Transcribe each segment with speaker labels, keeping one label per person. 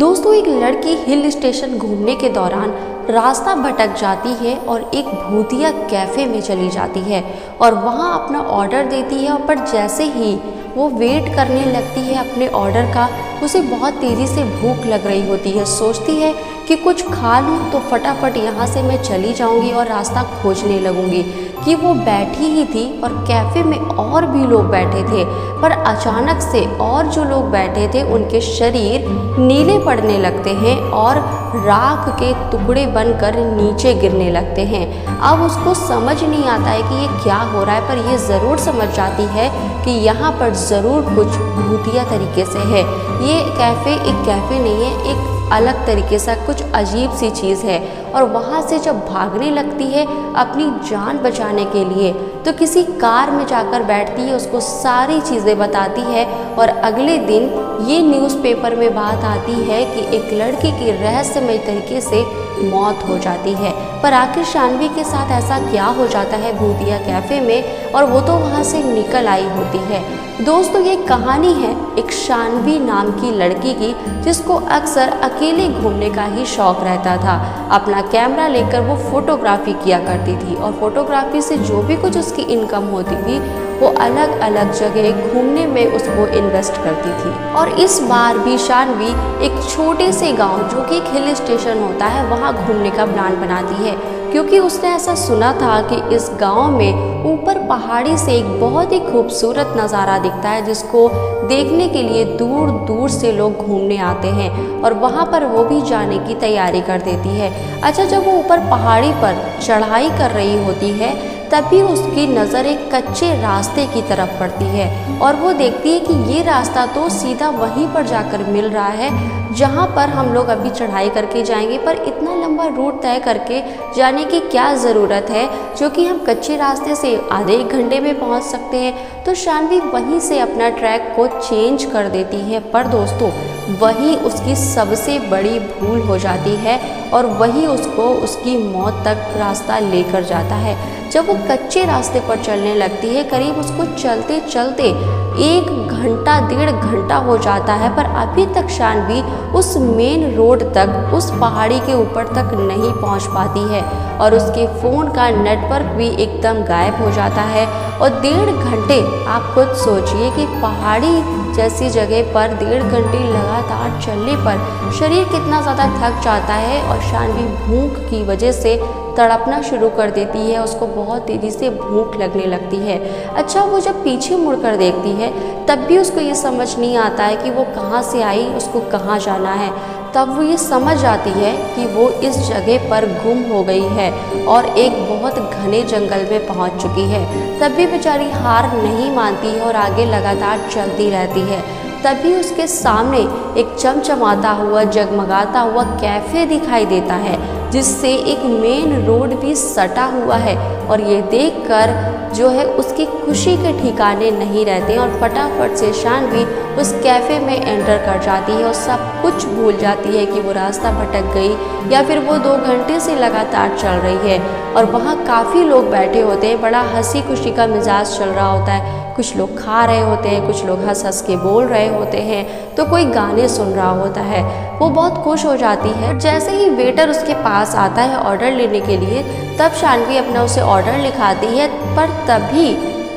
Speaker 1: दोस्तों, एक लड़की हिल स्टेशन घूमने के दौरान रास्ता भटक जाती है और एक भूतिया कैफ़े में चली जाती है और वहाँ अपना ऑर्डर देती है। पर जैसे ही वो वेट करने लगती है अपने ऑर्डर का, उसे बहुत तेज़ी से भूख लग रही होती है। सोचती है कि कुछ खा लूँ तो फटाफट यहाँ से मैं चली जाऊँगी और रास्ता खोजने लगूँगी कि वो बैठी ही थी और कैफ़े में और भी लोग बैठे थे। पर अचानक से और जो लोग बैठे थे उनके शरीर नीले पड़ने लगते हैं और राख के टुकड़े बनकर नीचे गिरने लगते हैं। अब उसको समझ नहीं आता है कि ये क्या हो रहा है, पर ये ज़रूर समझ जाती है कि यहाँ पर ज़रूर कुछ भूतिया तरीके से है। ये कैफ़े एक कैफ़े नहीं है, एक अलग तरीके से कुछ अजीब सी चीज़ है। और वहाँ से जब भागने लगती है अपनी जान बचाने के लिए, तो किसी कार में जाकर बैठती है, उसको सारी चीज़ें बताती है। और अगले दिन ये न्यूज़पेपर में बात आती है कि एक लड़की की रहस्यमय तरीके से मौत हो जाती है। पर आखिर शानवी के साथ ऐसा क्या हो जाता है भूतिया कैफ़े में, और वो तो वहाँ से निकल आई होती है। दोस्तों, ये कहानी है एक शानवी नाम की लड़की की, जिसको अक्सर अकेले घूमने का ही शौक़ रहता था। अपना कैमरा लेकर वो फोटोग्राफी किया करती थी और फोटोग्राफी से जो भी कुछ उसकी इनकम होती थी वो अलग अलग जगह घूमने में उसको इन्वेस्ट करती थी। और इस बार भी शानवी एक छोटे से गांव, जो कि एक हिल स्टेशन होता है, वहां घूमने का प्लान बनाती है, क्योंकि उसने ऐसा सुना था कि इस गांव में ऊपर पहाड़ी से एक बहुत ही खूबसूरत नज़ारा दिखता है, जिसको देखने के लिए दूर दूर से लोग घूमने आते हैं। और वहां पर वो भी जाने की तैयारी कर देती है। अच्छा, जब वो ऊपर पहाड़ी पर चढ़ाई कर रही होती है, तभी उसकी नज़र एक कच्चे रास्ते की तरफ पड़ती है और वो देखती है कि ये रास्ता तो सीधा वहीं पर जाकर मिल रहा है जहाँ पर हम लोग अभी चढ़ाई करके जाएंगे। पर इतना लंबा रूट तय करके जाने की क्या ज़रूरत है, जो कि हम कच्चे रास्ते से आधे एक घंटे में पहुँच सकते हैं। तो शानवी वहीं से अपना ट्रैक को चेंज कर देती है। पर दोस्तों, वही उसकी सबसे बड़ी भूल हो जाती है और वही उसको उसकी मौत तक रास्ता लेकर जाता है। जब वो कच्चे रास्ते पर चलने लगती है, करीब उसको चलते चलते 1 घंटा 1.5 घंटा हो जाता है, पर अभी तक शानवी उस मेन रोड तक, उस पहाड़ी के ऊपर तक नहीं पहुंच पाती है। और उसके फ़ोन का नेटवर्क भी एकदम गायब हो जाता है। और 1.5 घंटे, आप खुद सोचिए कि पहाड़ी जैसी जगह पर 1.5 घंटे लगातार चलने पर शरीर कितना ज़्यादा थक जाता है। और शानवी भूख की वजह से तड़पना शुरू कर देती है, उसको बहुत तेज़ी से भूख लगने लगती है। अच्छा, वो जब पीछे मुड़कर देखती है तब भी उसको ये समझ नहीं आता है कि वो कहाँ से आई, उसको कहाँ जाना है। तब वो ये समझ आती है कि वो इस जगह पर गुम हो गई है और एक बहुत घने जंगल में पहुंच चुकी है। तब भी बेचारी हार नहीं मानती है और आगे लगातार चलती रहती है। तभी उसके सामने एक चमचमाता हुआ, जगमगाता हुआ कैफ़े दिखाई देता है, जिससे एक मेन रोड भी सटा हुआ है। और ये देखकर जो है उसकी खुशी के ठिकाने नहीं रहते और फटाफट से शानवी उस कैफ़े में एंटर कर जाती है और सब कुछ भूल जाती है कि वो रास्ता भटक गई या फिर वो 2 घंटे से लगातार चल रही है। और वहाँ काफ़ी लोग बैठे होते हैं, बड़ा हंसी खुशी का मिजाज चल रहा होता है। कुछ लोग खा रहे होते हैं, कुछ लोग हंस हंस के बोल रहे होते हैं, तो कोई गाने सुन रहा होता है। वो बहुत खुश हो जाती है। जैसे ही वेटर उसके पास आता है ऑर्डर लेने के लिए, तब शानवी अपना उसे ऑर्डर लिखाती है। पर तभी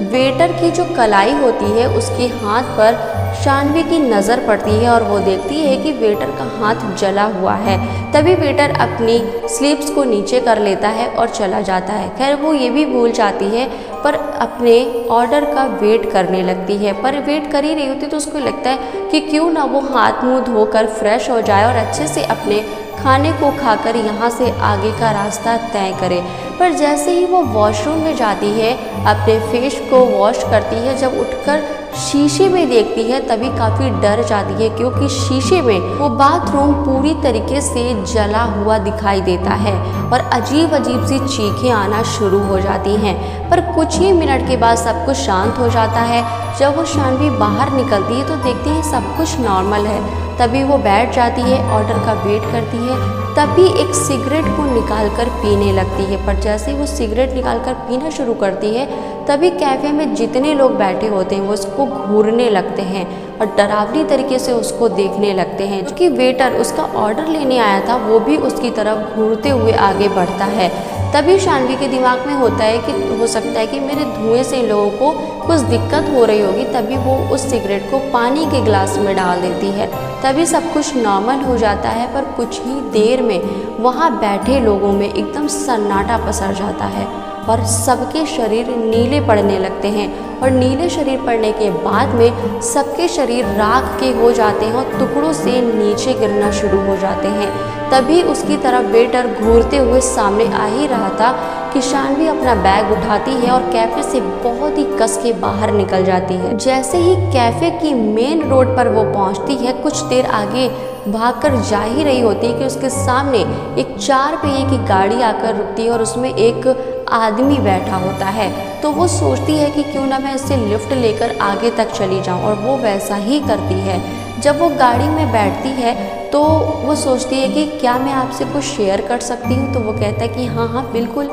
Speaker 1: वेटर की जो कलाई होती है उसके हाथ पर शानवी की नज़र पड़ती है और वो देखती है कि वेटर का हाथ जला हुआ है। तभी वेटर अपनी स्लीव्स को नीचे कर लेता है और चला जाता है। खैर, वो ये भी भूल जाती है, पर अपने ऑर्डर का वेट करने लगती है। पर वेट कर ही रही होती तो उसको लगता है कि क्यों ना वो हाथ मुंह धोकर फ्रेश हो जाए और अच्छे से अपने खाने को खाकर यहाँ से आगे का रास्ता तय करे। पर जैसे ही वो वॉशरूम में जाती है, अपने फेस को वॉश करती है, जब उठकर शीशे में देखती है तभी काफ़ी डर जाती है, क्योंकि शीशे में वो बाथरूम पूरी तरीके से जला हुआ दिखाई देता है और अजीब अजीब सी चीखें आना शुरू हो जाती हैं। पर कुछ ही मिनट के बाद सब कुछ शांत हो जाता है। जब वो शानवी बाहर निकलती है तो देखती है सब कुछ नॉर्मल है। तभी वो बैठ जाती है, ऑर्डर का वेट करती है। तभी एक सिगरेट को निकालकर पीने लगती है। पर जैसे ही वो सिगरेट निकालकर पीना शुरू करती है, तभी कैफ़े में जितने लोग बैठे होते हैं वो उसको घूरने लगते हैं और डरावनी तरीके से उसको देखने लगते हैं। क्योंकि वेटर उसका ऑर्डर लेने आया था, वो भी उसकी तरफ घूरते हुए आगे बढ़ता है। तभी शानवी के दिमाग में होता है कि हो सकता है कि मेरे धुएं से इन लोगों को कुछ दिक्कत हो रही होगी। तभी वो उस सिगरेट को पानी के गिलास में डाल देती है। तभी सब कुछ नॉर्मल हो जाता है। पर कुछ ही देर में वहाँ बैठे लोगों में एकदम सन्नाटा पसर जाता है और सबके शरीर नीले पड़ने लगते हैं। और नीले शरीर पड़ने के बाद में सबके शरीर राख के हो जाते हैं और टुकड़ों से नीचे गिरना शुरू हो जाते हैं। तभी उसकी तरफ वेटर घूरते हुए सामने आ ही रहा था कि शानवी अपना बैग उठाती है और कैफ़े से बहुत ही कस के बाहर निकल जाती है। जैसे ही कैफ़े की मेन रोड पर वो पहुंचती है, कुछ देर आगे भागकर जा ही रही होती है कि उसके सामने एक 4 पहिए की गाड़ी आकर रुकती है और उसमें एक आदमी बैठा होता है। तो वो सोचती है कि क्यों ना मैं इससे लिफ्ट लेकर आगे तक चली जाऊं, और वो वैसा ही करती है। जब वो गाड़ी में बैठती है तो वो सोचती है कि क्या मैं आपसे कुछ शेयर कर सकती हूँ। तो वो कहता है कि हाँ हाँ बिल्कुल।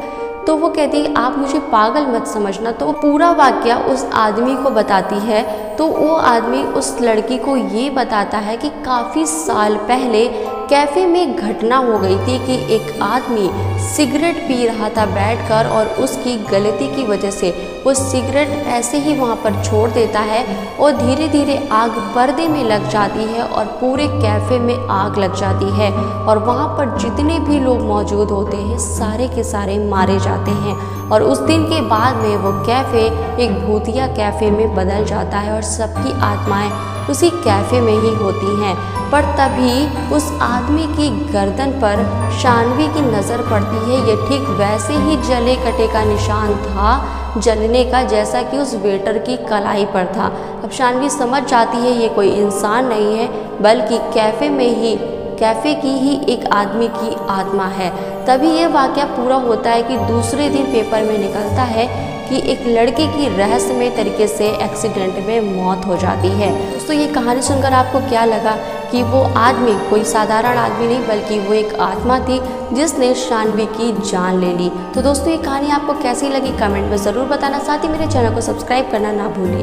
Speaker 1: तो वो कहती है आप मुझे पागल मत समझना। तो वो पूरा वाकया उस आदमी को बताती है। तो वो आदमी उस लड़की को ये बताता है कि काफ़ी साल पहले कैफ़े में एक घटना हो गई थी कि एक आदमी सिगरेट पी रहा था बैठकर, और उसकी गलती की वजह से वो सिगरेट ऐसे ही वहाँ पर छोड़ देता है और धीरे धीरे आग पर्दे में लग जाती है और पूरे कैफ़े में आग लग जाती है। और वहाँ पर जितने भी लोग मौजूद होते हैं सारे के सारे मारे जाते हैं। और उस दिन के बाद में वो कैफ़े एक भूतिया कैफ़े में बदल जाता है और सबकी आत्माएं उसी कैफ़े में ही होती हैं। पर तभी उस आदमी की गर्दन पर शानवी की नज़र पड़ती है। ये ठीक वैसे ही जले कटे का निशान था जलने का, जैसा कि उस वेटर की कलाई पर था। अब शानवी समझ जाती है ये कोई इंसान नहीं है बल्कि कैफ़े की ही एक आदमी की आत्मा है। तभी ये वाक़या पूरा होता है कि दूसरे दिन पेपर में निकलता है कि एक लड़के की रहस्यमय तरीके से एक्सीडेंट में मौत हो जाती है। दोस्तों ये कहानी सुनकर आपको क्या लगा कि वो आदमी कोई साधारण आदमी नहीं बल्कि वो एक आत्मा थी जिसने शानवी की जान ले ली। तो दोस्तों ये कहानी आपको कैसी लगी कमेंट में ज़रूर बताना। साथ ही मेरे चैनल को सब्सक्राइब करना ना भूलिए।